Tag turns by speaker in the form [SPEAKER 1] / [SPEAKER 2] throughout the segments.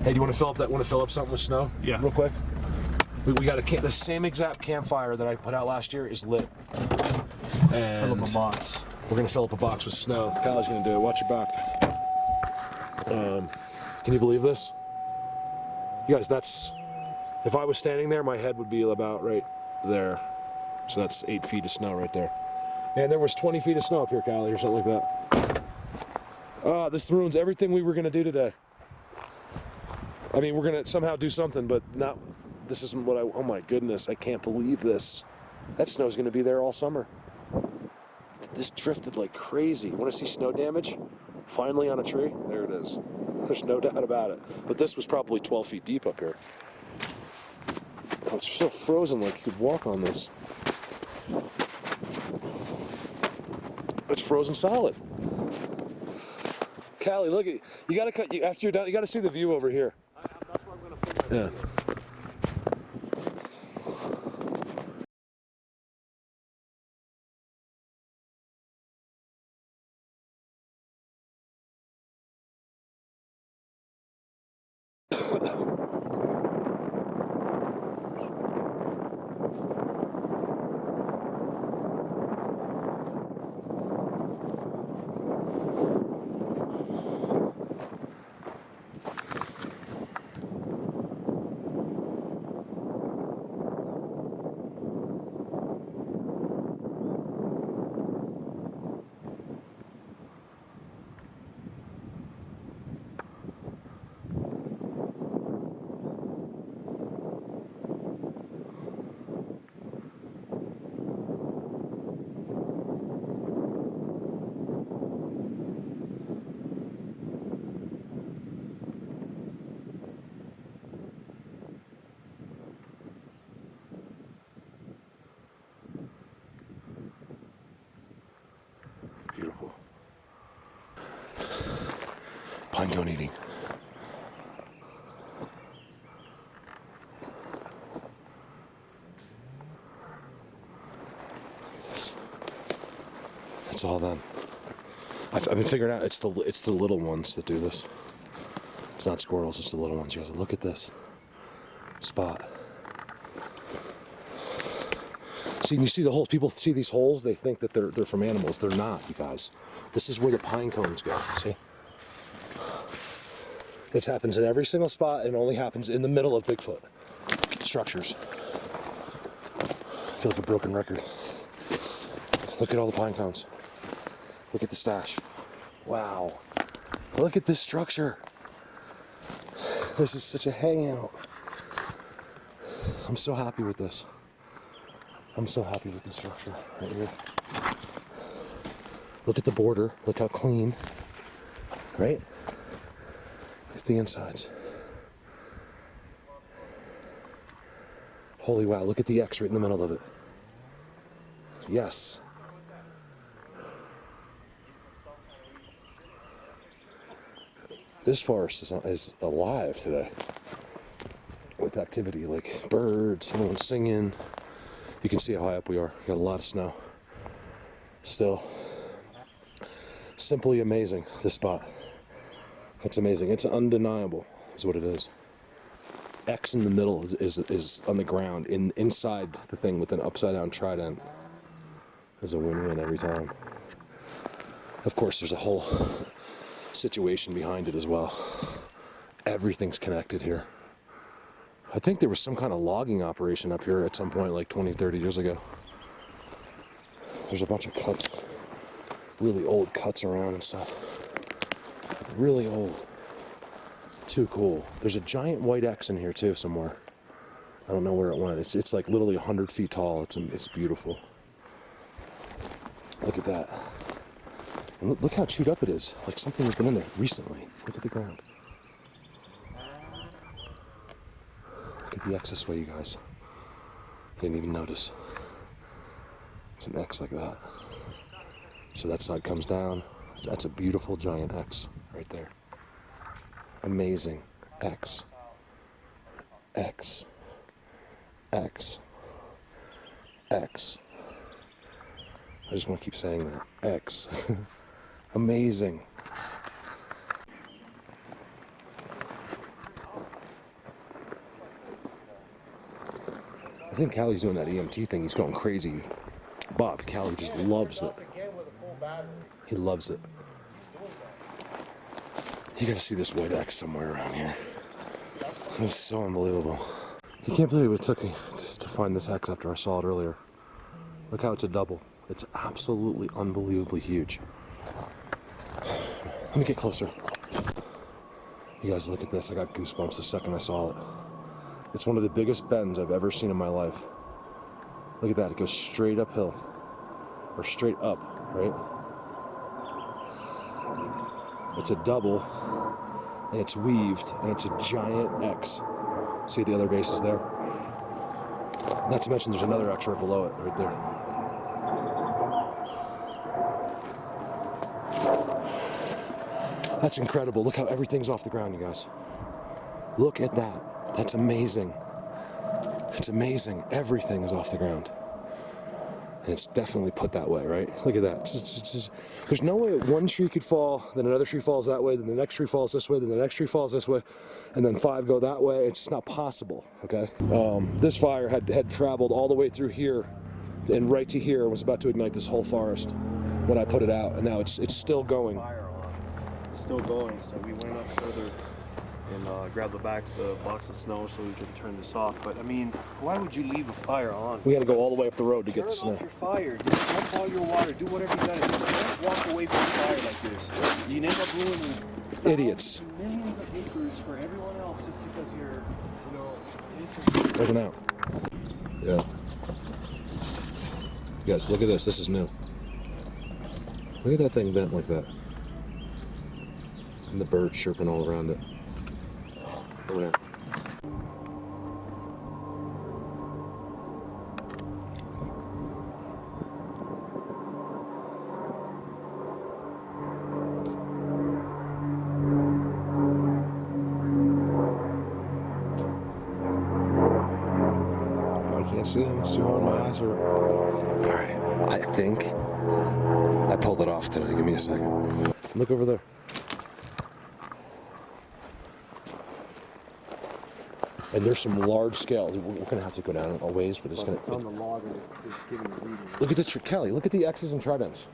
[SPEAKER 1] Hey, do you want to fill up that? Want to fill up something with snow?
[SPEAKER 2] Yeah.
[SPEAKER 1] Real quick. We got the same exact campfire that I put out last year is lit. And
[SPEAKER 2] Fill up a box.
[SPEAKER 1] we're gonna fill up a box with snow. Callie's gonna do it. Watch your back. Can you believe this? You guys, that's, if I was standing there, my head would be about right there. So that's 8 feet of snow right there. And there was 20 feet of snow up here, Callie, or something like that. This ruins everything we were gonna do today. I mean, we're gonna somehow do something, but not, this isn't what oh my goodness, I can't believe this. That snow's gonna be there all summer. This drifted like crazy. You wanna see snow damage? Finally on a tree? There it is. There's no doubt about it. But this was probably 12 feet deep up here. Oh, it's so frozen like you could walk on this. It's frozen solid. Callie, look at, you gotta cut, after you're done, you gotta see the view over here.
[SPEAKER 2] That's where I'm gonna put it.
[SPEAKER 1] Yeah. Beautiful. Pine cone eating. This. It's all them. I've been figuring out it's the little ones that do this. It's not squirrels, it's the little ones. You guys, look at this spot. See, and you see the holes. People see these holes, they think that they're from animals. They're not, you guys. This is where the pine cones go, see? It happens in every single spot and only happens in the middle of Bigfoot structures. I feel like a broken record. Look at all the pine cones. Look at the stash. Wow. Look at this structure. This is such a hangout. I'm so happy with this. I'm so happy with the structure right here. Look at the border. Look how clean. Right? Look at the insides. Holy wow, look at the X right in the middle of it. Yes. This forest is alive today with activity, like birds, everyone's singing. You can see how high up we are. We got a lot of snow. Still, simply amazing, this spot. It's amazing. It's undeniable, is what it is. X in the middle is on the ground, inside the thing with an upside down trident. Is a win-win every time. Of course, there's a whole situation behind it as well. Everything's connected here. I think there was some kind of logging operation up here at some point like 20, 30 years ago. There's a bunch of cuts, really old cuts around and stuff. Really old. Too cool. There's a giant white X in here too somewhere. I don't know where it went. It's like literally 100 feet tall. It's beautiful. Look at that. And look how chewed up it is. Like something has been in there recently. Look at the ground. Look at the X this way, you guys. Didn't even notice. It's an X like that. So that side comes down. That's a beautiful giant X right there. Amazing. X. X. X. X. I just want to keep saying that. X. Amazing. I think Callie's doing that EMT thing. He's going crazy. Bob, Callie just loves it. He loves it. You gotta see this white X somewhere around here. It's so unbelievable. You can't believe it took me just to find this X after I saw it earlier. Look how it's a double. It's absolutely unbelievably huge. Let me get closer. You guys look at this. I got goosebumps the second I saw it. It's one of the biggest bends I've ever seen in my life. Look at that. It goes straight uphill. Or straight up, right? It's a double. And it's weaved. And it's a giant X. See the other bases there? Not to mention there's another X right below it, right there. That's incredible. Look how everything's off the ground, you guys. Look at that. That's amazing. It's amazing. Everything is off the ground. And it's definitely put that way, right? Look at that. There's no way one tree could fall, then another tree falls that way, then the next tree falls this way, then the next tree falls this way, and then 5 go that way. It's just not possible, okay? This fire had traveled all the way through here and right to here and was about to ignite this whole forest when I put it out, and now it's still going.
[SPEAKER 2] It's still going, so we went up further and grabbed the box of snow so we could turn this off. But I mean, why would you leave a fire on?
[SPEAKER 1] We had to go all the way up the road to get the snow.
[SPEAKER 2] Turn off your fire. Just dump all your water. Do whatever you gotta do. Don't walk away from a fire like this. You end up ruining
[SPEAKER 1] idiots.
[SPEAKER 2] Millions of acres for everyone else just because you're, interested.
[SPEAKER 1] Looking out. Yeah. You guys, look at this. This is new. Look at that thing bent like that. And the birds chirping all around it. Over there. I can't see them. It's too hard. My eyes are. Alright, I think I pulled it off today. Give me a second. Look over there. And there's some large scales. We're gonna have to go down a ways, but it's gonna.
[SPEAKER 2] It's on the log and it's giving a reading.
[SPEAKER 1] Look at the Kelly. Look at the X's and tridents.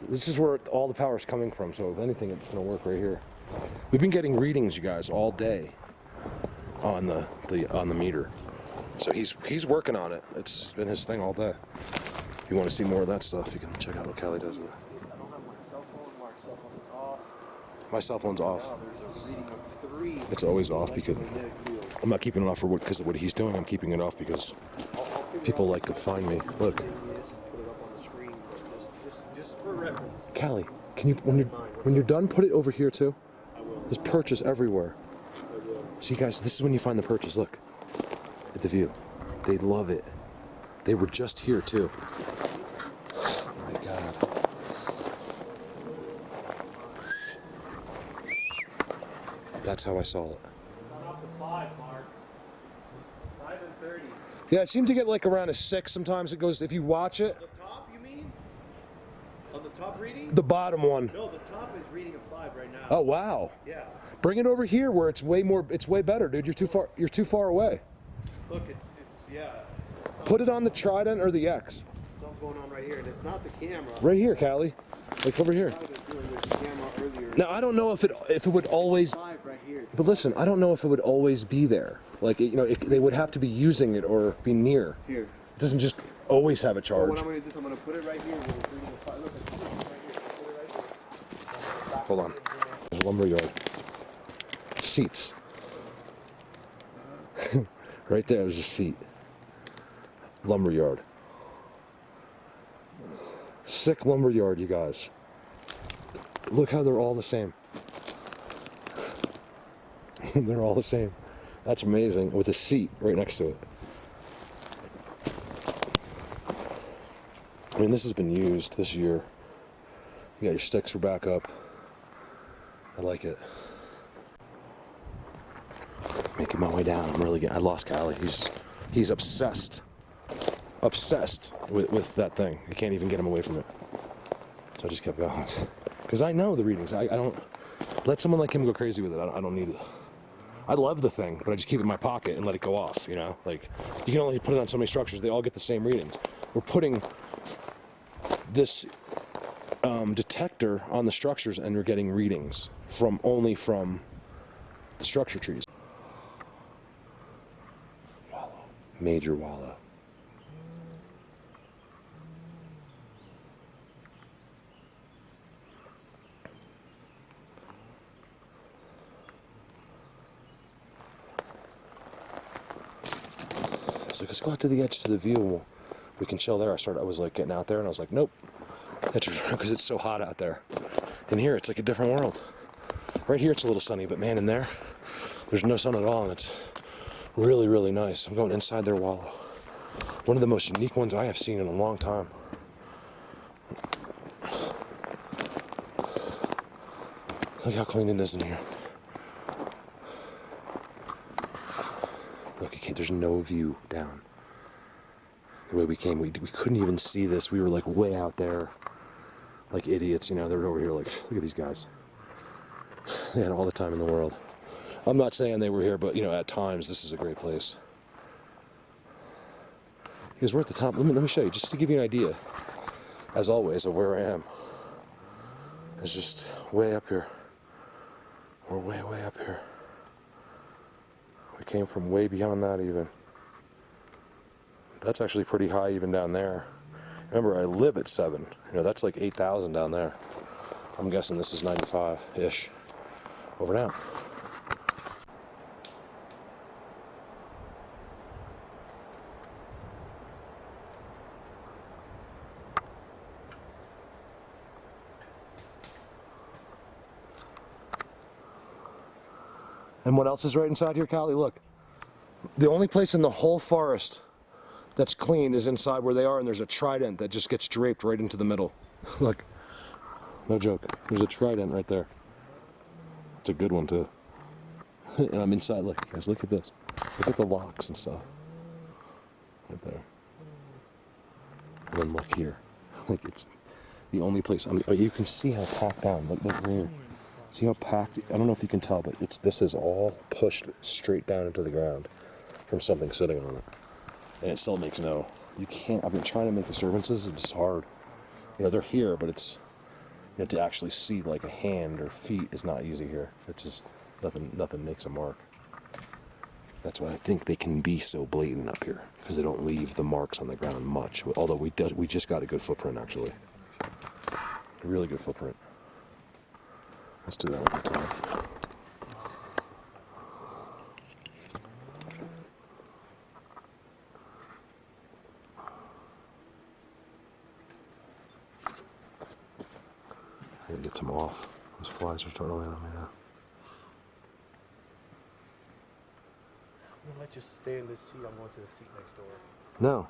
[SPEAKER 1] This is where all the power is coming from. So if anything, it's gonna work right here. We've been getting readings, you guys, all day on the meter. So he's working on it. It's been his thing all day. If you want to see more of that stuff, you can check out what Kelly does with it.
[SPEAKER 2] I don't have my cell phone. My cell phone is off.
[SPEAKER 1] My cell phone's off.
[SPEAKER 2] There's a reading of 3.
[SPEAKER 1] It's always off because I'm not keeping it off because of what he's doing. I'm keeping it off because people like to find me. Look.
[SPEAKER 2] Just for reference.
[SPEAKER 1] Callie, can you when you're done, put it over here too?
[SPEAKER 2] I will.
[SPEAKER 1] There's perches everywhere.
[SPEAKER 2] I will.
[SPEAKER 1] See, guys, this is when you find the perches. Look at the view. They love it. They were just here too. Oh my God. That's how I saw it.
[SPEAKER 2] Not up to 5, Mark. 5 and 30.
[SPEAKER 1] Yeah, it seemed to get like around a 6. Sometimes it goes, if you watch it.
[SPEAKER 2] The top, you mean? On the top reading?
[SPEAKER 1] The bottom one.
[SPEAKER 2] No, the top is reading a 5 right now.
[SPEAKER 1] Oh wow.
[SPEAKER 2] Yeah.
[SPEAKER 1] Bring it over here where it's way better, dude. You're too far away.
[SPEAKER 2] Look, it's
[SPEAKER 1] Put it on the trident or the X.
[SPEAKER 2] something going on right here, and it's not the camera.
[SPEAKER 1] Right here, Callie. Like over here.
[SPEAKER 2] I was doing with the camera earlier.
[SPEAKER 1] Now I don't know if it would always.
[SPEAKER 2] 5 right here.
[SPEAKER 1] But listen, I don't know if it would always be there. Like they would have to be using it or be near.
[SPEAKER 2] Here.
[SPEAKER 1] It doesn't just always have a charge.
[SPEAKER 2] What I'm going to do is I'm going to put it right here. Where it's reading a 5. Look, it's right here. Put it right here.
[SPEAKER 1] Hold on. There's a lumberyard. Seats. Right there's a seat. Lumberyard. Sick lumberyard, you guys. Look how they're all the same. They're all the same. That's amazing. With a seat right next to it. I mean, this has been used this year. You got your sticks are back up. I like it. Making my way down. I lost Cali. He's obsessed with that thing. I can't even get him away from it. So I just kept going. Because I know the readings. I don't let someone like him go crazy with it. I don't need it. I love the thing, but I just keep it in my pocket and let it go off, you know? Like, you can only put it on so many structures. They all get the same readings. We're putting this detector on the structures, and we're getting readings only from the structure trees. Wallow. Major wallow. So let's go out to the edge to the view, and we can chill there. I was like getting out there, and I was like, nope, because it's so hot out there. And here, it's like a different world. Right here, it's a little sunny, but man, in there's no sun at all, and it's really, really nice. I'm going inside their wallow. One of the most unique ones I have seen in a long time. Look how clean it is in here. Look, there's no view down. The way we came, we couldn't even see this. We were like way out there, like idiots, you know. They're over here like, look at these guys. They had all the time in the world. I'm not saying they were here, but you know, at times this is a great place. Because we're at the top. Let me show you, just to give you an idea, as always, of where I am. It's just way up here. We're way, way up here. We came from way beyond that even. That's actually pretty high even down there. Remember, I live at 7. You know, that's like 8,000 down there. I'm guessing this is 95-ish. Over now. And what else is right inside here, Cali? Look. The only place in the whole forest that's clean is inside where they are, and there's a trident that just gets draped right into the middle. Look, no joke. There's a trident right there. It's a good one too. And I'm inside. Look, guys, look at this. Look at the locks and stuff. Right there. And then look here. Like, it's the only place. You can see how packed down. Look right here. See how packed? I don't know if you can tell, but this is all pushed straight down into the ground from something sitting on it. And it still makes you can't, I've been trying to make disturbances, it's just hard. You know, they're here, but it's, you know, to actually see like a hand or feet is not easy here. It's just, nothing makes a mark. That's why I think they can be so blatant up here, because they don't leave the marks on the ground much. Although we just got a good footprint, actually. A really good footprint. Let's do that one more time. I gotta get some off. Those flies are starting to land on me now.
[SPEAKER 2] I'm gonna let you stay in this seat. I'm going to the seat next door.
[SPEAKER 1] No.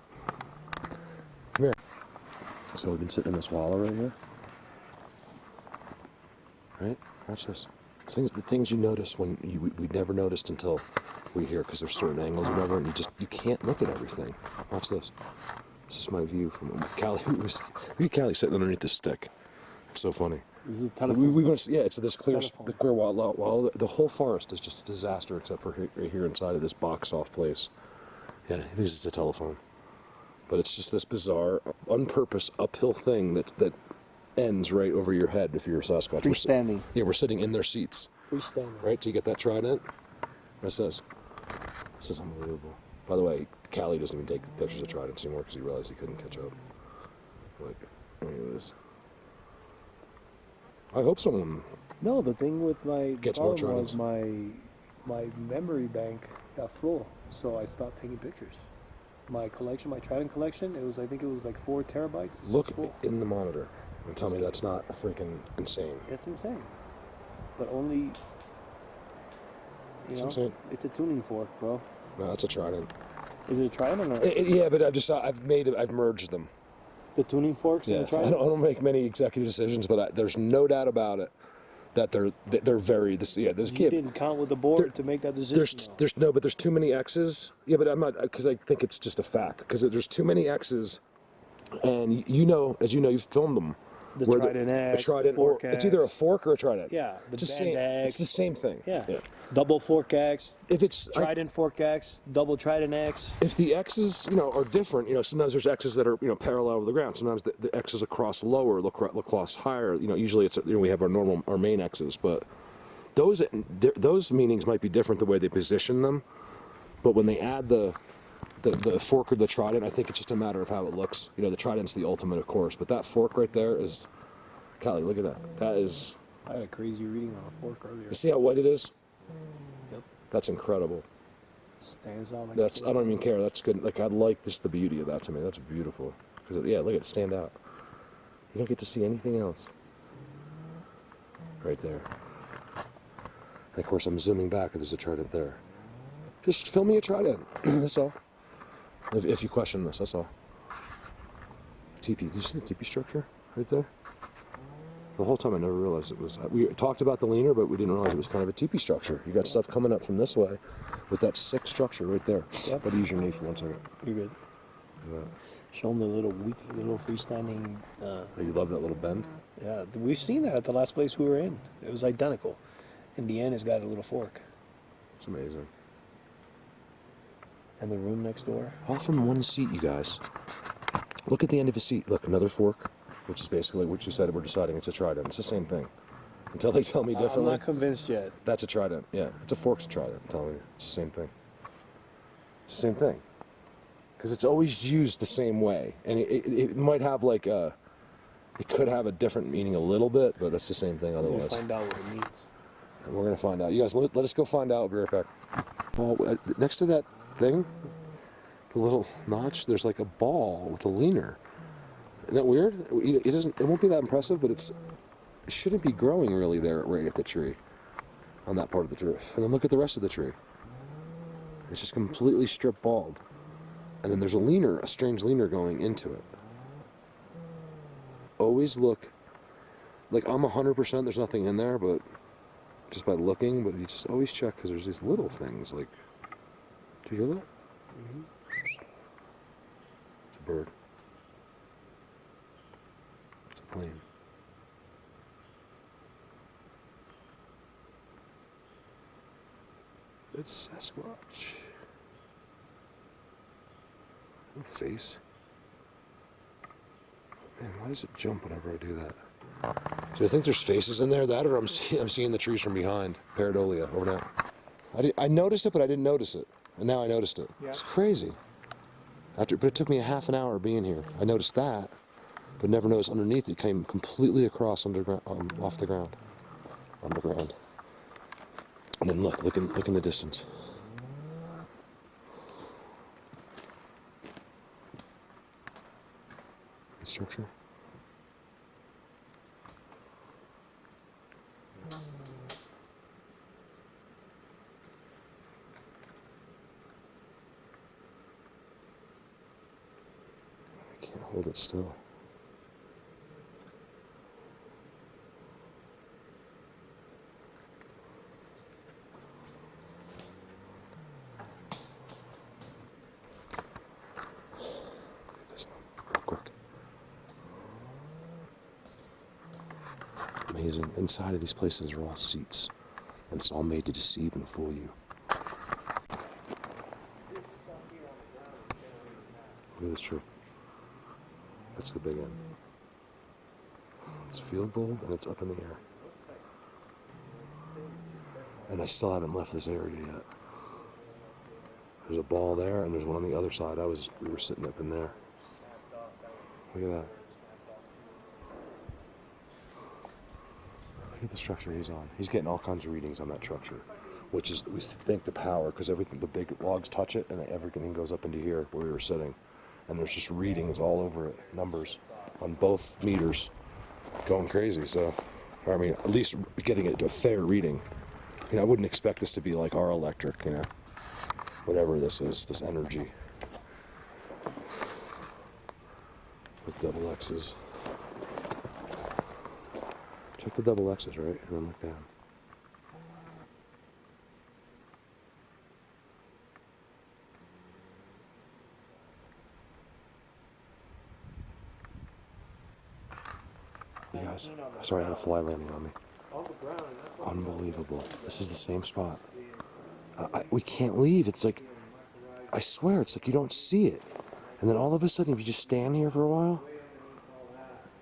[SPEAKER 1] Come here. So we've been sitting in this wallow right here. Right? Watch this. The things you notice when we never noticed until we're here, because there's certain angles or whatever, and you can't look at everything. Watch this. This is my view from Cali. Look at Cali sitting underneath this stick. It's so funny.
[SPEAKER 2] This is a telephone.
[SPEAKER 1] It's this clear wallow. The whole forest is just a disaster except for here inside of this box off place. Yeah, this is a telephone. But it's just this bizarre, on purpose, uphill thing that ends right over your head if you're a Sasquatch.
[SPEAKER 2] Freestanding.
[SPEAKER 1] We're sitting in their seats.
[SPEAKER 2] Freestanding.
[SPEAKER 1] Right, so you get that trident. What it says. This is unbelievable. By the way, Cali doesn't even take pictures of tridents anymore because he realized he couldn't catch up. Like, look at this. I hope someone.
[SPEAKER 3] No, the thing with my
[SPEAKER 1] gets more
[SPEAKER 3] problem was
[SPEAKER 1] tridents.
[SPEAKER 3] my memory bank got full, so I stopped taking pictures. My collection, my trident collection, I think it was like 4 terabytes. It's
[SPEAKER 1] Look
[SPEAKER 3] full.
[SPEAKER 1] in the monitor and tell me that's not freaking insane.
[SPEAKER 3] It's insane, but only.
[SPEAKER 1] It's insane.
[SPEAKER 3] It's a tuning fork, bro.
[SPEAKER 1] No, that's a trident.
[SPEAKER 3] Is it a trident or not?
[SPEAKER 1] Yeah, but I've merged them.
[SPEAKER 3] The tuning forks and
[SPEAKER 1] Yeah,
[SPEAKER 3] the trident?
[SPEAKER 1] I don't make many executive decisions, but there's no doubt about it that they're very
[SPEAKER 3] You didn't count with the board to make that decision.
[SPEAKER 1] There's too many X's. Yeah, but I'm not, because I think it's just a fact. Because there's too many X's, and as you know, you've filmed them.
[SPEAKER 3] The
[SPEAKER 1] where
[SPEAKER 3] Trident X,
[SPEAKER 1] a Trident,
[SPEAKER 3] the
[SPEAKER 1] or
[SPEAKER 3] Fork
[SPEAKER 1] it's either a
[SPEAKER 3] X.
[SPEAKER 1] fork or a Trident.
[SPEAKER 3] Yeah, the
[SPEAKER 1] it's the
[SPEAKER 3] Band
[SPEAKER 1] same.
[SPEAKER 3] X.
[SPEAKER 1] It's the same thing.
[SPEAKER 3] Yeah. Double Fork X,
[SPEAKER 1] If it's
[SPEAKER 3] Trident Fork X, double Trident X.
[SPEAKER 1] if the X's, are different, sometimes there's X's that are, parallel with the ground. Sometimes the X's across lower, look across higher. Usually it's, we have our main X's, but those meanings might be different the way they position them. But when they add the fork or the Trident, I think it's just a matter of how it looks. The Trident's the ultimate, of course, but that fork right there is, Cali, look at that. That is.
[SPEAKER 3] I had a crazy reading on a fork earlier.
[SPEAKER 1] You see how white it is?
[SPEAKER 3] Yep.
[SPEAKER 1] That's incredible.
[SPEAKER 3] Stands out like
[SPEAKER 1] That's, I don't even care. That's good. Like, I like just the beauty of that to me. That's beautiful. Because, yeah, look at it stand out. You don't get to see anything else. Right there. And of course, I'm zooming back, and there's a Trident there. Just film me a Trident. That's all. If you question this, that's all. Teepee. Did you see the teepee structure right there? The whole time I never realized it was. We talked about the leaner, but we didn't realize it was kind of a teepee structure. You got stuff coming up from this way with that 6 structure right there.
[SPEAKER 3] Yep.
[SPEAKER 1] Gotta use your knee for 1 second.
[SPEAKER 3] You're good.
[SPEAKER 1] Yeah.
[SPEAKER 3] Show them the little freestanding.
[SPEAKER 1] Oh, you love that little bend?
[SPEAKER 3] Yeah, we've seen that at the last place we were in. It was identical. In the end, it's got a little fork.
[SPEAKER 1] It's amazing.
[SPEAKER 3] And the room next door.
[SPEAKER 1] All from one seat, you guys. Look at the end of his seat. Look, another fork, which is basically what you said. We're deciding it's a Trident. It's the same thing. Until they tell me differently.
[SPEAKER 3] I'm not convinced yet.
[SPEAKER 1] That's a Trident. Yeah, it's a fork's a Trident. I'm telling you, it's the same thing. It's the same thing. Because it's always used the same way, and it might have like a. It could have a different meaning a little bit, but it's the same thing otherwise.
[SPEAKER 3] We'll find out what it means.
[SPEAKER 1] And we're gonna find out. You guys, let us go find out. We'll be right back. Ball next to that thing, the little notch. There's like a ball with a leaner. Isn't that weird? It doesn't. It won't be that impressive, but it shouldn't be growing really there, right at the tree, on that part of the tree. And then look at the rest of the tree. It's just completely strip bald. And then there's a leaner, a strange leaner going into it. Always look. Like I'm 100%. There's nothing in there, but. Just by looking, but you just always check because there's these little things like. Do you hear that? Mm-hmm. It's a bird. It's a plane. It's Sasquatch. No face. Man, why does it jump whenever I do that? Do I think there's faces in there? That, or I'm seeing the trees from behind. Pareidolia, over now. I noticed it, but I didn't notice it. And now I noticed it. Yeah. It's crazy. But it took me a half an hour being here. I noticed that, but never noticed underneath it came completely across underground, off the ground. Underground. And then look in the distance. The structure. Hold it still. Get this on real quick. Amazing. Inside of these places are all seats, and it's all made to deceive and fool you. Look at this tree. That's the big end. It's field gold and it's up in the air. And I still haven't left this area yet. There's a ball there and there's one on the other side. We were sitting up in there. Look at that. Look at the structure he's on. He's getting all kinds of readings on that structure, which is, we think, the power, because everything, the big logs touch it and everything goes up into here where we were sitting. And there's just readings all over it, numbers on both meters, going crazy. So, or I mean, at least getting it to a fair reading. I wouldn't expect this to be like our electric, whatever this is, this energy with double X's. Check the double X's, right, and then look down. guys. Sorry, I had a fly landing on me.
[SPEAKER 2] On the ground.
[SPEAKER 1] Unbelievable. This is the same spot. We can't leave. It's like, I swear, it's like you don't see it. And then all of a sudden, if you just stand here for a while,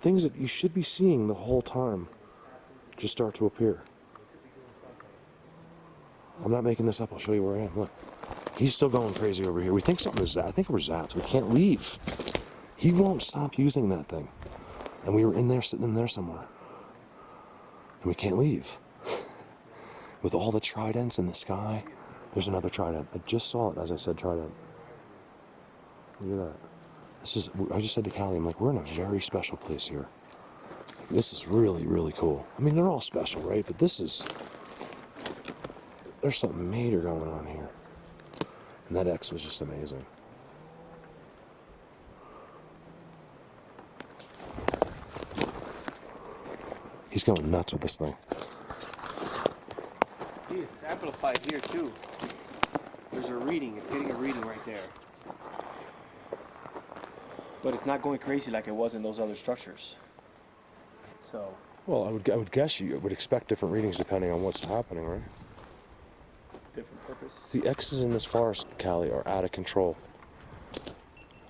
[SPEAKER 1] things that you should be seeing the whole time just start to appear. I'm not making this up. I'll show you where I am. Look. He's still going crazy over here. We think something is I think we're zapped. We can't leave. He won't stop using that thing. And we were in there, sitting in there somewhere. And we can't leave. With all the tridents in the sky, there's another trident. I just saw it as I said trident. Look at that. This is, I just said to Callie, I'm like, we're in a very special place here. This is really, really cool. I mean, they're all special, right? But this is, there's something major going on here. And that X was just amazing. He's going nuts with this thing.
[SPEAKER 2] Dude, it's amplified here too. There's a reading. It's getting a reading right there. But it's not going crazy like it was in those other structures. So.
[SPEAKER 1] Well, I would guess you would expect different readings depending on what's happening, right?
[SPEAKER 2] Different purpose.
[SPEAKER 1] The X's in this forest, Cali, are out of control.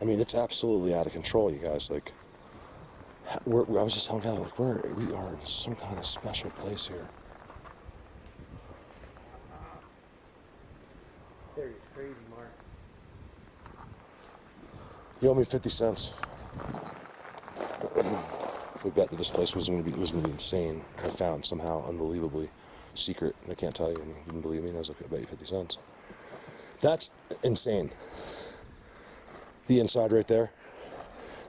[SPEAKER 1] I mean, it's absolutely out of control, you guys. Like, I was just telling Cali, like, we are in some kind of special place here.
[SPEAKER 2] Serious, crazy, Mark.
[SPEAKER 1] You owe me 50 cents. If we bet that this place was going to be insane, I found somehow unbelievably secret. I can't tell you. And you didn't believe me. And I was like, I bet you 50 cents. That's insane. The inside right there.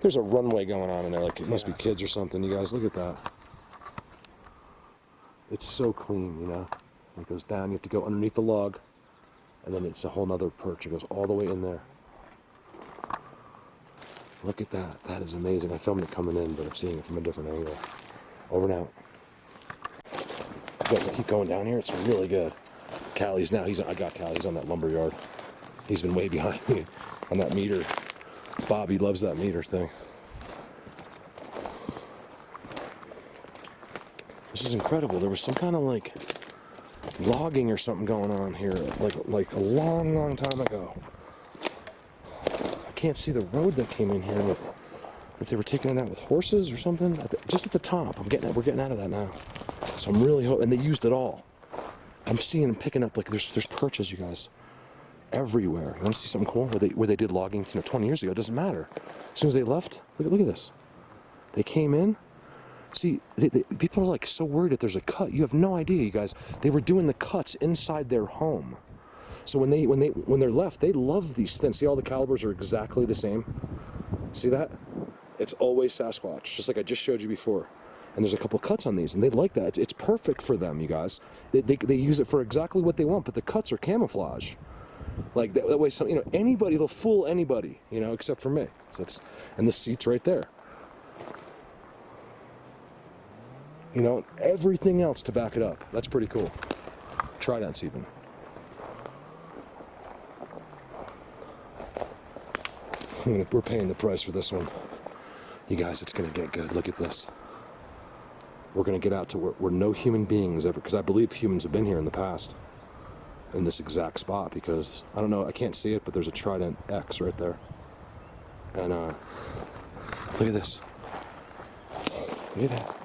[SPEAKER 1] There's a runway going on in there. Like it must be kids or something. You guys, look at that. It's so clean, you know. It goes down. You have to go underneath the log, and then it's a whole nother perch. It goes all the way in there. Look at that. That is amazing. I filmed it coming in, but I'm seeing it from a different angle. Over and out. You guys, I keep going down here. It's really good. Callie's now. I got Callie. He's on that lumberyard. He's been way behind me on that meter. Bobby loves that meter thing. This is incredible. There was some kind of like logging or something going on here, like a long, long time ago. I can't see the road that came in here. If they were taking it out with horses or something, just at the top. We're getting out of that now. So I'm really hoping, and they used it all. I'm seeing them picking up, like there's perches, you guys, everywhere. You want to see something cool? Where they did logging, 20 years ago. It doesn't matter. As soon as they left, look at this. They came in. See, people are like so worried that there's a cut. You have no idea, you guys. They were doing the cuts inside their home. So when they're left, they love these things. See, all the calibers are exactly the same. See that? It's always Sasquatch, just like I just showed you before. And there's a couple cuts on these, and they like that. It's perfect for them, you guys. They use it for exactly what they want, but the cuts are camouflage. Like that way, anybody, it'll fool anybody, except for me. So and the seat's right there. Everything else to back it up. That's pretty cool. Tridents even. We're paying the price for this one. You guys, it's going to get good. Look at this. We're going to get out to where no human beings ever, because I believe humans have been here in the past, in this exact spot, because, I don't know, I can't see it, but there's a Trident X right there. And, look at this. Look at that.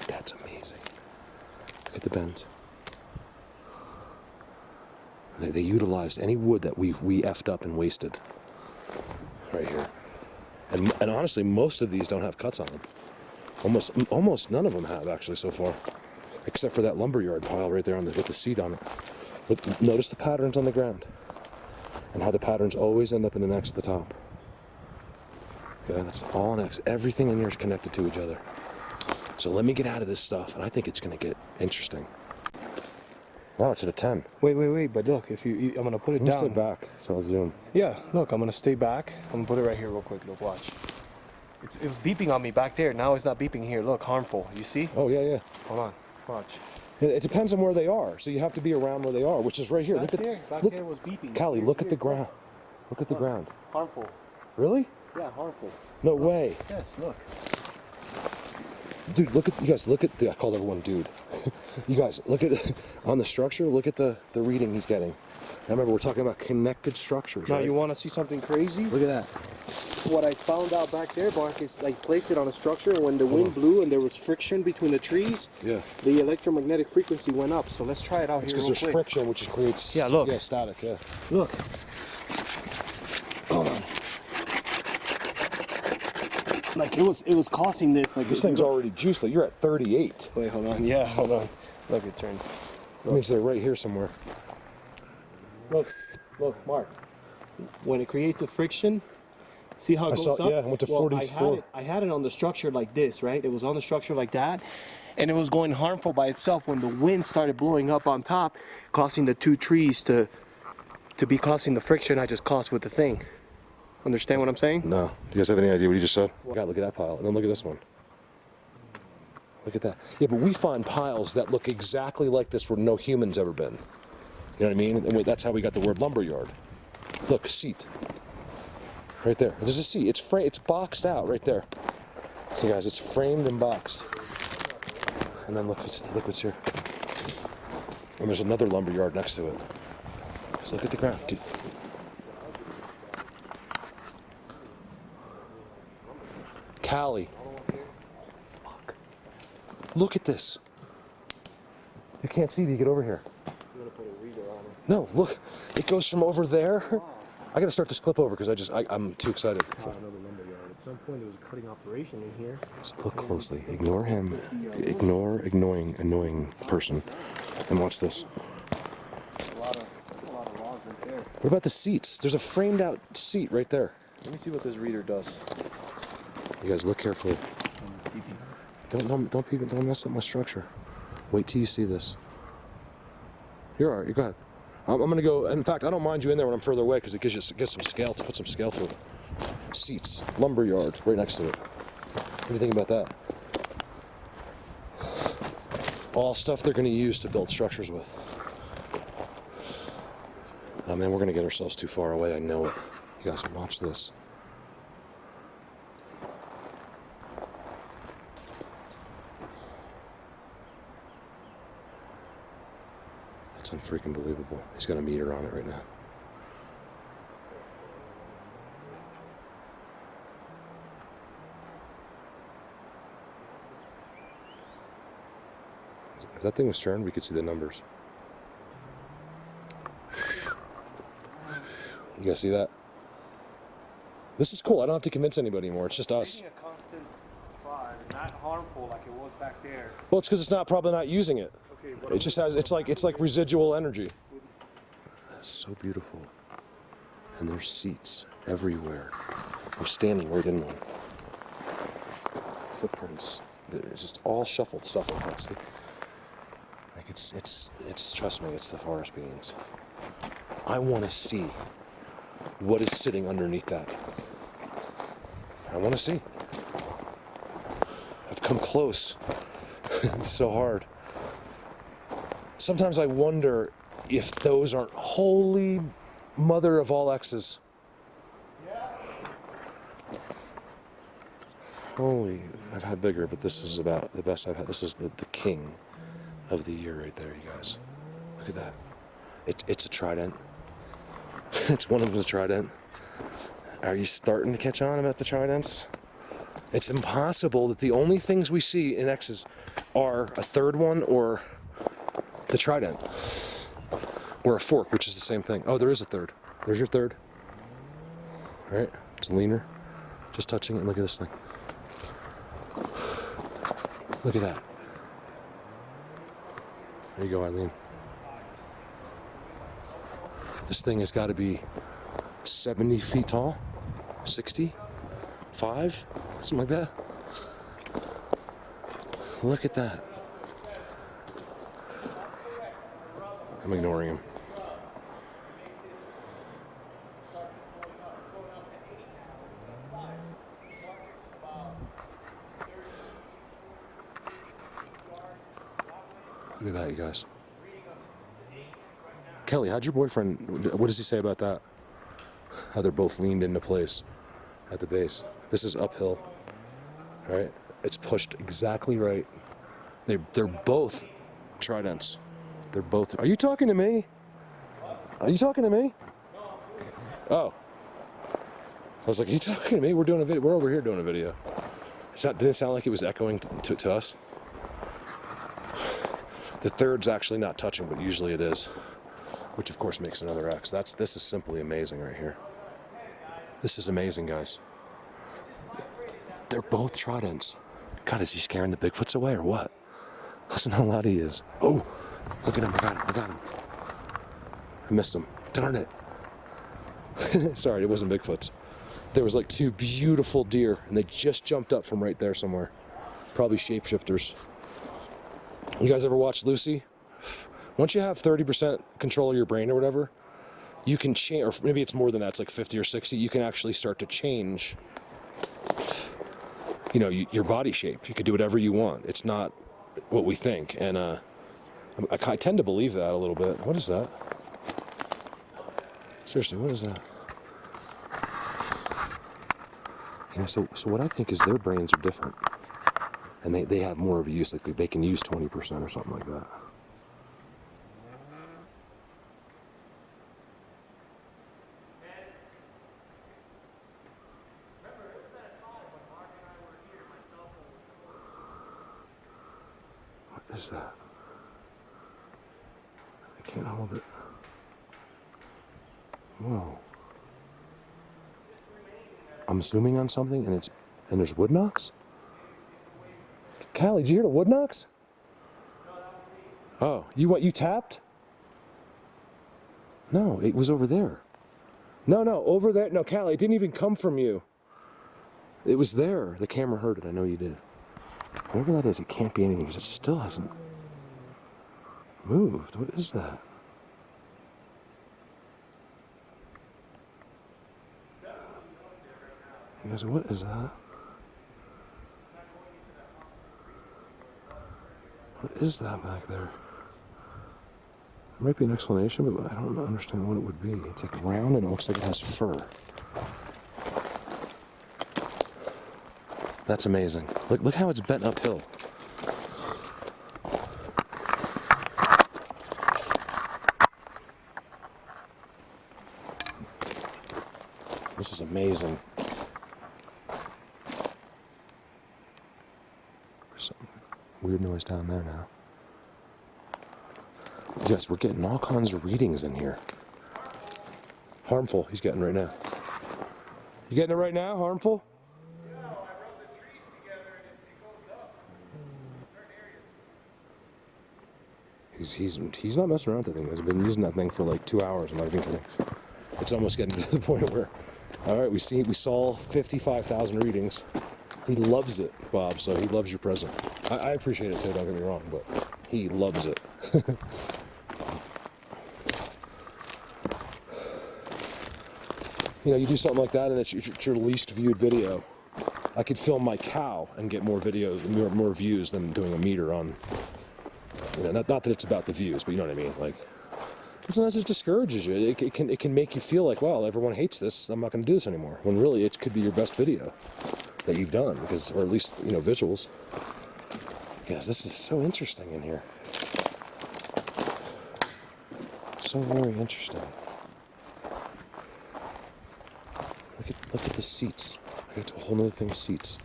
[SPEAKER 1] That's amazing. Look at the bends. They utilized any wood that we effed up and wasted. Right here. And honestly, most of these don't have cuts on them. Almost none of them have, actually, so far. Except for that lumberyard pile right there with the seat on it. Look, notice the patterns on the ground. And how the patterns always end up in the X at the top. Okay, that's all an X. Everything in here is connected to each other. So let me get out of this stuff, and I think it's going to get interesting. Wow, it's at a 10.
[SPEAKER 2] Wait, but look, I'm going to put it down.
[SPEAKER 1] Stay back, so I'll zoom.
[SPEAKER 2] Yeah, look, I'm going to stay back. I'm going to put it right here real quick. Look, watch. It was beeping on me back there. Now it's not beeping here. Look, harmful. You see?
[SPEAKER 1] Oh, yeah.
[SPEAKER 2] Hold on. Watch.
[SPEAKER 1] It depends on where they are, so you have to be around where they are, which is right here.
[SPEAKER 2] Back there was beeping.
[SPEAKER 1] Callie, look at the ground. Look at the ground.
[SPEAKER 2] Harmful.
[SPEAKER 1] Really?
[SPEAKER 2] Yeah, harmful.
[SPEAKER 1] No way.
[SPEAKER 2] Yes, look.
[SPEAKER 1] Dude, look at, you guys, look at, I call everyone dude. You guys, look at, on the structure, look at the reading he's getting. Now remember, we're talking about connected structures,
[SPEAKER 2] Now
[SPEAKER 1] right?
[SPEAKER 2] you want to see something crazy?
[SPEAKER 1] Look at that.
[SPEAKER 2] What I found out back there, Bark, is I placed it on a structure, and when the wind blew and there was friction between the trees,
[SPEAKER 1] Yeah.
[SPEAKER 2] the electromagnetic frequency went up. So let's try it out
[SPEAKER 1] It's
[SPEAKER 2] here
[SPEAKER 1] because
[SPEAKER 2] real
[SPEAKER 1] there's
[SPEAKER 2] quick.
[SPEAKER 1] friction, which creates
[SPEAKER 2] Yeah, look.
[SPEAKER 1] static, yeah.
[SPEAKER 2] Look.
[SPEAKER 1] Hold on.
[SPEAKER 2] Like it was causing this. Like
[SPEAKER 1] This thing's already juiced. Like, you're at 38.
[SPEAKER 2] Wait, hold on. Yeah, hold on. Look, it turned.
[SPEAKER 1] That means they're right here somewhere.
[SPEAKER 2] Look, Mark. When it creates a friction, see how it goes up?
[SPEAKER 1] Yeah, I went to 44.
[SPEAKER 2] I had it on the structure like this, right? It was on the structure like that, and it was going harmful by itself when the wind started blowing up on top, causing the two trees to be causing the friction I just caused with the thing. Understand what I'm saying?
[SPEAKER 1] No. Do you guys have any idea what you just said? God, look at that pile. And then look at this one. Look at that. Yeah, but we find piles that look exactly like this where no human's ever been. You know what I mean? And that's how we got the word lumberyard. Look, a seat. Right there. There's a seat. It's boxed out right there. You guys, it's framed and boxed. And then look what's here. And there's another lumberyard next to it. Just look at the ground. Dude. Cali. Fuck. Look at this. You can't see till you get over here.
[SPEAKER 2] I'm gonna put a reader on it.
[SPEAKER 1] No, look. It goes from over there. I gotta start this clip over because I'm too excited.
[SPEAKER 2] Another lumberyard. At some point there was a cutting operation in here.
[SPEAKER 1] Just look closely. Ignore him. Ignore annoying person. And watch this.
[SPEAKER 2] That's a lot of logs right there.
[SPEAKER 1] What about the seats? There's a framed out seat right there.
[SPEAKER 2] Let me see what this reader does.
[SPEAKER 1] You guys look carefully. Don't mess up my structure. Wait till you see this. You're all right. You go ahead. I'm gonna go. In fact, I don't mind you in there when I'm further away because it gives some scale to put some scale to it. Seats, lumberyard, right next to it. What do you think about that? All stuff they're gonna use to build structures with. Oh man, we're gonna get ourselves too far away. I know it. You guys watch this. It's unfreaking believable. He's got a meter on it right now. If that thing was turned, we could see the numbers. You guys see that? This is cool. I don't have to convince anybody anymore. It's just us.
[SPEAKER 2] Making a constant fire, not harmful like it was back there.
[SPEAKER 1] Well, it's because it's probably not using it.
[SPEAKER 2] Okay, but
[SPEAKER 1] It just has. It's like residual energy. That's so beautiful. And there's seats everywhere. I'm standing right in one. Footprints. It's just all shuffled stuff. I can't see. Like it's. Trust me, it's the forest beings. I want to see what is sitting underneath that. I want to see. I've come close. It's so hard. Sometimes I wonder if those aren't holy mother of all X's. Holy, I've had bigger, but this is about the best I've had. This is the king of the year right there, you guys. Look at that. It's a trident. It's one of them's a trident. Are you starting to catch on about the tridents? It's impossible that the only things we see in X's are a third one or the trident. Or a fork, which is the same thing. Oh, there is a third. There's your third. All right, it's leaner. Just touching it, and look at this thing. Look at that. There you go, Eileen. This thing has got to be 70 feet tall, 60, 5, something like that. Look at that. I'm ignoring him. Look at that, you guys. Kelly, how'd your boyfriend, what does he say about that? How they're both leaned into place at the base. This is uphill, right? It's pushed exactly right. They're both tridents. They're both. Are you talking to me? Are you talking to me? Oh. I was like, are you talking to me? We're doing a video. We're over here doing a video. Didn't it sound like it was echoing to us? The third's actually not touching, but usually it is. Which of course makes another X. This is simply amazing right here. This is amazing, guys. They're both tridents. God, is he scaring the Bigfoots away or what? Listen how loud he is. Oh, look at him, I got him. I missed him, darn it. Sorry, it wasn't Bigfoots. There was like 2 beautiful deer and they just jumped up from right there somewhere. Probably shapeshifters. You guys ever watch Lucy? Once you have 30% control of your brain or whatever, you can change, or maybe it's more than that, it's like 50 or 60, you can actually start to change, you know, your body shape. You could do whatever you want. It's not what we think. And I tend to believe that a little bit. What is that? Seriously, what is that? You know, so what I think is their brains are different. And they have more of a use, like they can use 20% or something like that. What is that? I can't hold it. Whoa. I'm zooming on something and there's wood knocks? Callie, did you hear the wood knocks? Oh, you tapped? No, it was over there. No, over there. No, Callie, it didn't even come from you. It was there. The camera heard it. I know you did. Whatever that is, it can't be anything because it still hasn't moved. What is that? You guys, what is that? What is that back there? There might be an explanation, but I don't understand what it would be. It's like round and it looks like it has fur. That's amazing. Look how it's bent uphill. This is amazing. There's some weird noise down there now. Yes, we're getting all kinds of readings in here. Harmful, he's getting right now. You getting it right now, harmful?
[SPEAKER 4] No, I wrote the trees together and it goes up in certain areas.
[SPEAKER 1] He's not messing around with that thing. He's been using that thing for like 2 hours. I'm not even kidding. It's almost getting to the point where, all right, we saw 55,000 readings. He loves it, Bob. So he loves your present. I appreciate it too. Don't get me wrong, but he loves it. You know, you do something like that, and it's your least viewed video. I could film my cow and get more videos, more views than doing a meter on. You know, not that it's about the views, but you know what I mean. Like, sometimes it just discourages you. It can make you feel like, wow, everyone hates this. I'm not going to do this anymore. When really, it could be your best video that you've done, because, or at least, you know, visuals. Yes, this is so interesting in here. So very interesting. Look at the seats. I got a whole other thing of seats.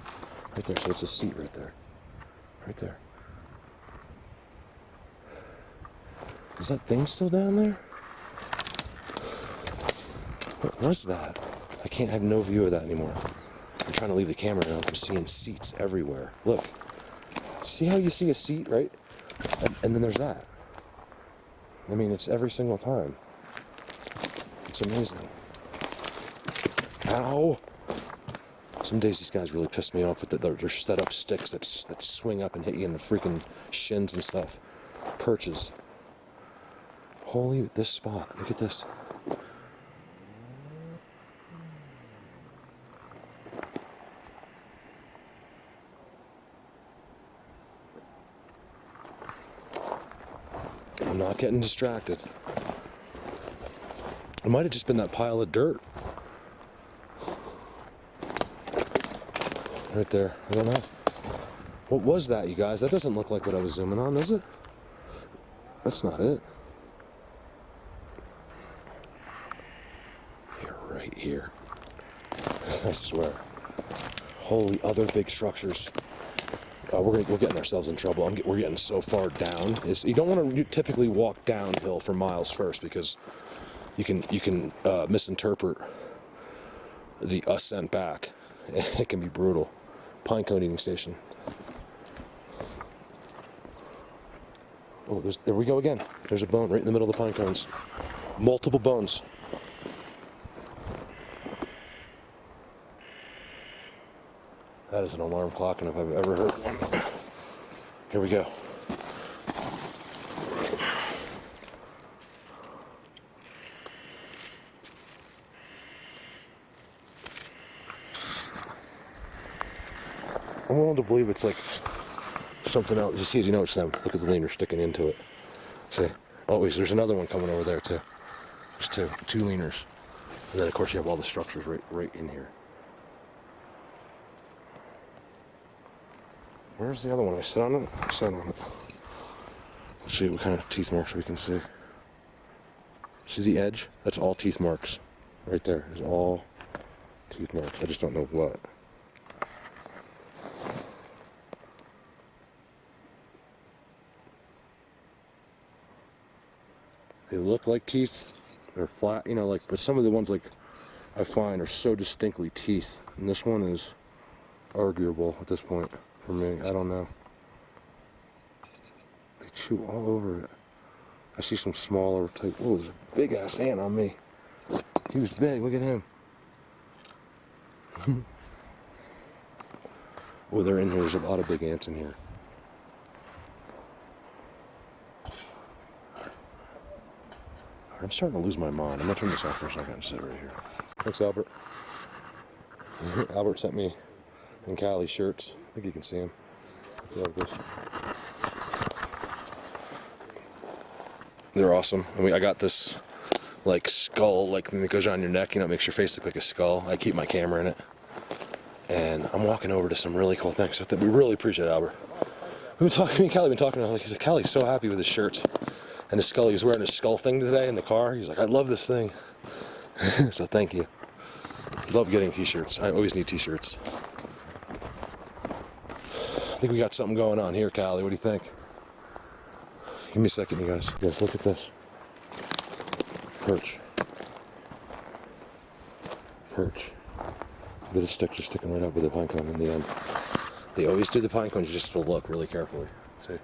[SPEAKER 1] Right there, so it's a seat right there. Right there. Is that thing still down there? What was that? I have no view of that anymore. I'm trying to leave the camera now. I'm seeing seats everywhere. Look. See how you see a seat, right? And then there's that. I mean, it's every single time. It's amazing. Ow! Some days these guys really piss me off with they're set up sticks that swing up and hit you in the freaking shins and stuff. Perches. Holy, this spot. Look at this. I'm not getting distracted. It might have just been that pile of dirt. Right there. I don't know. What was that, you guys? That doesn't look like what I was zooming on, does it? That's not it. You're right here. I swear. Holy other big structures. We're getting ourselves in trouble. We're getting so far down. You don't want to typically walk downhill for miles first because you can misinterpret the ascent back. It can be brutal. Pinecone eating station. Oh, there we go again. There's a bone right in the middle of the pine cones. Multiple bones. That is an alarm clock, and if I've ever heard one. Here we go. I'm willing to believe it's like something else. You see it, you know it's them. Look at the leaner sticking into it. See? Oh, there's another one coming over there too. There's two leaners. And then of course you have all the structures right in here. Where's the other one? I sit on it? I sat on it. Let's see what kind of teeth marks we can see. See the edge? That's all teeth marks. Right there is all teeth marks. I just don't know what. They look like teeth. They're flat, you know, like, but some of the ones like I find are so distinctly teeth. And this one is arguable at this point for me. I don't know. They chew all over it. I see some smaller type. Oh, there's a big ass ant on me. He was big. Look at him. Oh, they're in here. There's a lot of big ants in here. I'm starting to lose my mind. I'm going to turn this off for a second and sit right here. Thanks, Albert. Albert sent me in Cali shirts. I think you can see them. Love this. They're awesome. I got this like skull, like thing that goes around your neck, you know, it makes your face look like a skull. I keep my camera in it. And I'm walking over to some really cool things. So we really appreciate it, Albert. Me and Cali been talking about, like, he's like, Cali's so happy with his shirts. And his skull, he was wearing his skull thing today in the car. He's like, I love this thing. So thank you. Love getting t-shirts. I always need t-shirts. I think we got something going on here, Cali. What do you think? Give me a second, you guys. Yes, look at this. Perch. Perch. Look at the sticks are sticking right up with the pine cone in the end. They always do the pine cones, you just have to look really carefully. See?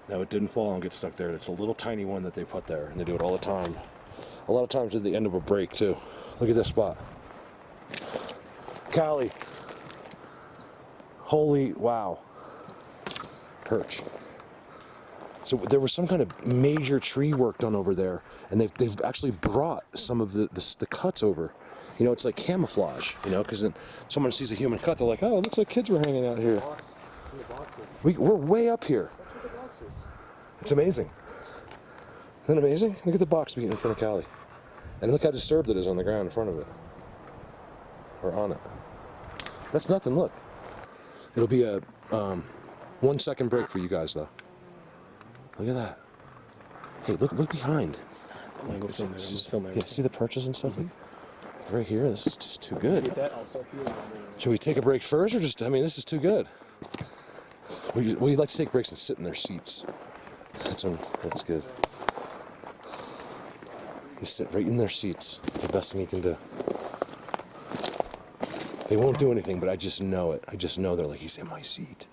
[SPEAKER 1] Now it didn't fall and get stuck there. It's a little tiny one that they put there, and they do it all the time. A lot of times at the end of a break too. Look at this spot. Cali. Holy wow. Perch. So there was some kind of major tree work done over there, and they've actually brought some of the cuts over. You know, it's like camouflage, you know, because then someone sees a human cut, they're like, oh, it looks like kids were hanging out here. We're way up here. It's amazing. Isn't it amazing? Look at the box we get in front of Cali. And look how disturbed it is on the ground in front of it. Or on it. That's nothing, look. It'll be a 1 second break for you guys, though. Look at that. Hey, look behind.
[SPEAKER 2] I'm gonna film it.
[SPEAKER 1] Yeah, see the perches and stuff? Like, right here, this is just too good. Should we take a break first, or just, I mean, this is too good. We like to take breaks and sit in their seats. That's good. You sit right in their seats. It's the best thing you can do. They won't do anything, but I just know it. I just know they're like, he's in my seat.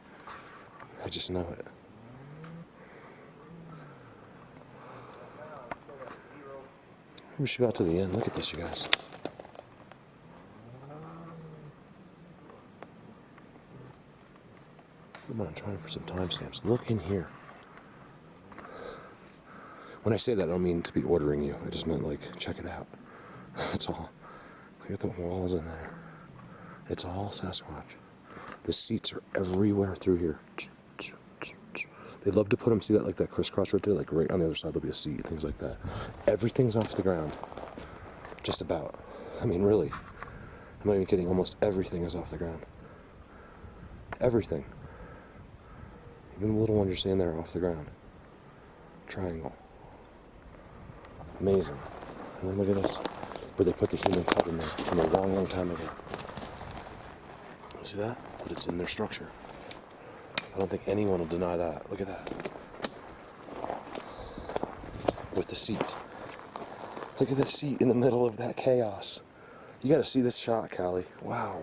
[SPEAKER 1] I just know it. We should go out to the end. Look at this, you guys. Come on, I'm trying for some timestamps. Look in here. When I say that, I don't mean to be ordering you. I just meant, like, check it out. That's all. Look at the walls in there. It's all Sasquatch. The seats are everywhere through here. They love to put them, see that, like that crisscross right there? Like right on the other side, there'll be a seat, things like that. Everything's off the ground. Just about. I mean, really. I'm not even kidding. Almost everything is off the ground. Everything. Even the little ones you're seeing there off the ground. Triangle. Amazing. And then look at this, where they put the human cut in there from a long, long time ago. See that? But it's in their structure. I don't think anyone will deny that. Look at that. With the seat. Look at the seat in the middle of that chaos. You gotta see this shot, Cali. Wow.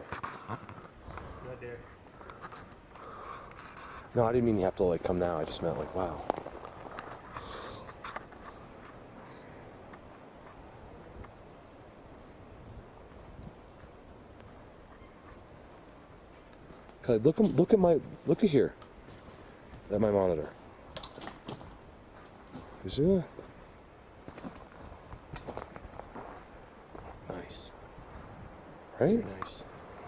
[SPEAKER 2] Right there.
[SPEAKER 1] No, I didn't mean you have to like come now. I just meant like, wow. Cali, look at here. At my monitor. You see that?
[SPEAKER 2] Nice.
[SPEAKER 1] Right?
[SPEAKER 2] Very nice.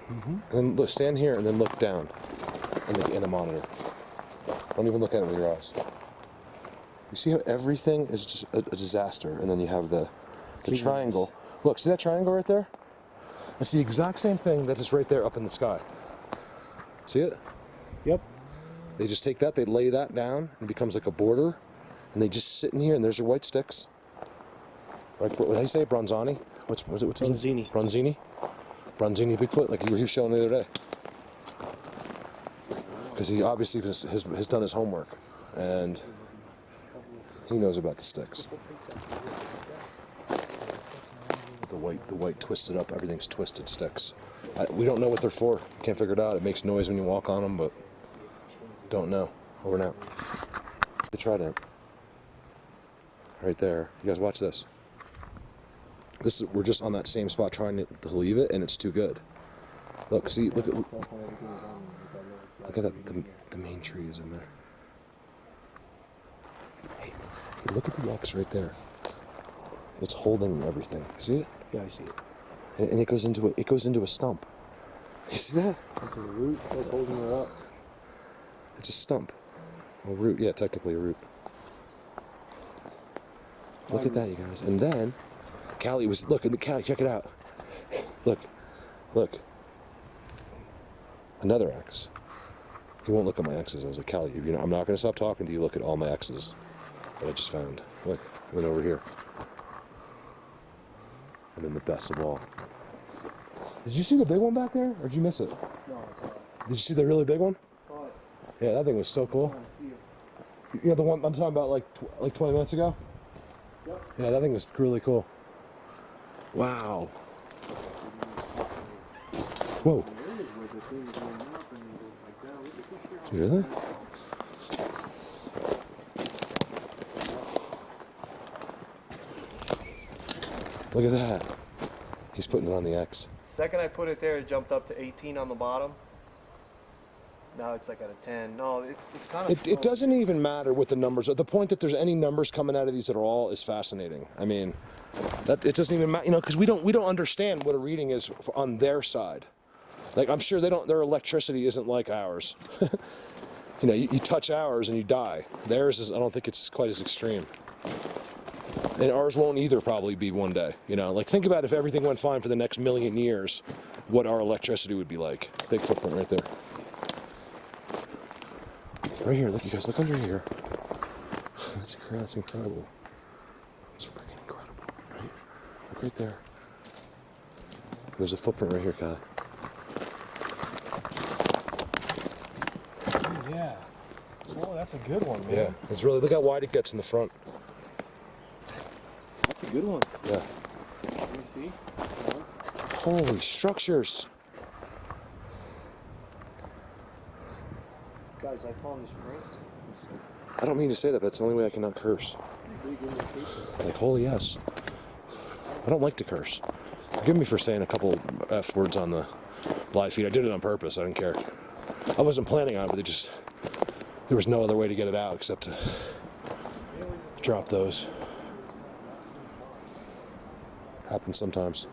[SPEAKER 1] And then look, stand here and then look down in the monitor. Don't even look at it with your eyes. You see how everything is just a disaster, and then you have the triangle. Look, see that triangle right there? It's the exact same thing that is right there up in the sky. See it?
[SPEAKER 3] Yep.
[SPEAKER 1] They just take that, they lay that down, and it becomes like a border, and they just sit in here, and there's your white sticks. Like, what did I say? Bronzani? What's his name?
[SPEAKER 2] Bronzini.
[SPEAKER 1] Bronzini? Bronzini Bigfoot, like he was showing the other day. Because he obviously has done his homework, and he knows about the sticks. The white twisted up, everything's twisted sticks. We don't know what they're for. Can't figure it out. It makes noise when you walk on them, but don't know. Over and out. The trident. Right there. You guys watch this. We're just on that same spot trying to leave it, and it's too good. Look, see, look at that. The main tree is in there. Hey, look at the X right there. It's holding everything. See it?
[SPEAKER 2] Yeah, I see it.
[SPEAKER 1] And it goes into a stump. You see that?
[SPEAKER 3] Into the root that's holding it up.
[SPEAKER 1] It's a stump. A root, yeah, technically a root. Look at that, you guys. And then Cali was Cali, check it out. Look. Another X. He won't look at my X's. I was like, Cali, I'm not gonna stop talking to you. Look at all my X's that I just found. Look, and then over here. And then the best of all. Did you see the big one back there, or did you miss it?
[SPEAKER 3] No, I saw it.
[SPEAKER 1] Did you see the really big one?
[SPEAKER 3] Saw it.
[SPEAKER 1] Yeah, that thing was so cool.
[SPEAKER 3] I see it.
[SPEAKER 1] You know the one I'm talking about, like 20 minutes ago?
[SPEAKER 3] Yep.
[SPEAKER 1] Yeah, that thing was really cool. Wow. Whoa. Did you hear that? Look at that. He's putting it on the X.
[SPEAKER 2] Second I put it there, it jumped up to 18 on the bottom. Now it's like at a 10. No, it's kind of.
[SPEAKER 1] It doesn't even matter what the numbers are. The point that there's any numbers coming out of these at all is fascinating. I mean, that it doesn't even matter, because we don't understand what a reading is on their side. Like, I'm sure their electricity isn't like ours. You touch ours and you die. Theirs is, I don't think it's quite as extreme. And ours won't either probably be one day. Like, think about if everything went fine for the next million years, what our electricity would be like. Big footprint right there. Right here, look, you guys, look under here. That's incredible. It's freaking incredible, right? Look right there. There's a footprint right here, Kyle.
[SPEAKER 2] Yeah. Oh, that's a good one, man.
[SPEAKER 1] Yeah, it's really, look how wide it gets in the front.
[SPEAKER 2] That's a good one.
[SPEAKER 1] Yeah.
[SPEAKER 3] Let me see.
[SPEAKER 1] Holy structures.
[SPEAKER 3] Guys, I found this print.
[SPEAKER 1] I don't mean to say that, but it's the only way I cannot curse.
[SPEAKER 3] Big indication.
[SPEAKER 1] Like, holy yes. I don't like to curse. Forgive me for saying a couple F words on the live feed. I did it on purpose. I didn't care. I wasn't planning on it, but there was no other way to get it out except to drop those. Happens sometimes.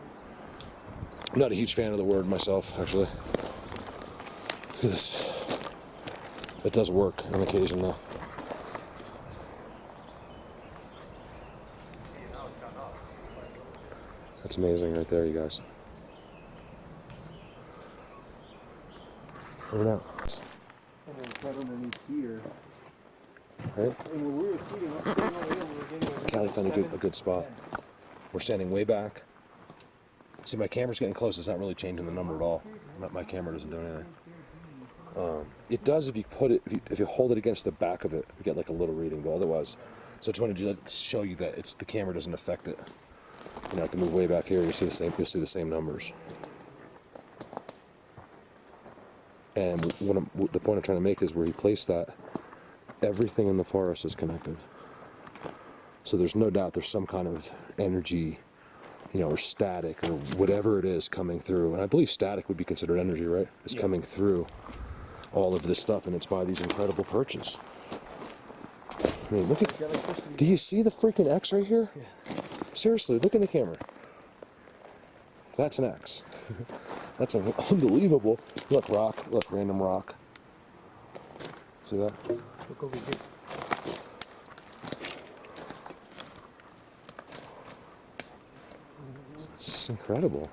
[SPEAKER 1] I'm not a huge fan of the word myself, actually. Look at this. It does work on occasion, though. That's amazing right there, you guys. Over and out.
[SPEAKER 3] And then cut underneath here.
[SPEAKER 1] Right?
[SPEAKER 3] And when we were sitting over here, we were getting
[SPEAKER 1] Callie found a good spot. We're standing way back. See, my camera's getting close. It's not really changing the number at all. My camera doesn't do anything. It does if you put it, if you hold it against the back of it, you get like a little reading, but otherwise. So I just wanted to show you that the camera doesn't affect it. You know, I can move way back here. You'll see the same numbers. And the point I'm trying to make is where he placed that, everything in the forest is connected. So there's no doubt there's some kind of energy, you know, or static or whatever it is coming through. And I believe static would be considered energy, right? It's coming through all of this stuff, and it's by these incredible perches. I mean, look at, do you see the freaking X right here? Yeah. Seriously, look in the camera. That's an X. That's unbelievable. Look, rock. Look, random rock. See that?
[SPEAKER 3] Look over here.
[SPEAKER 1] It's just incredible.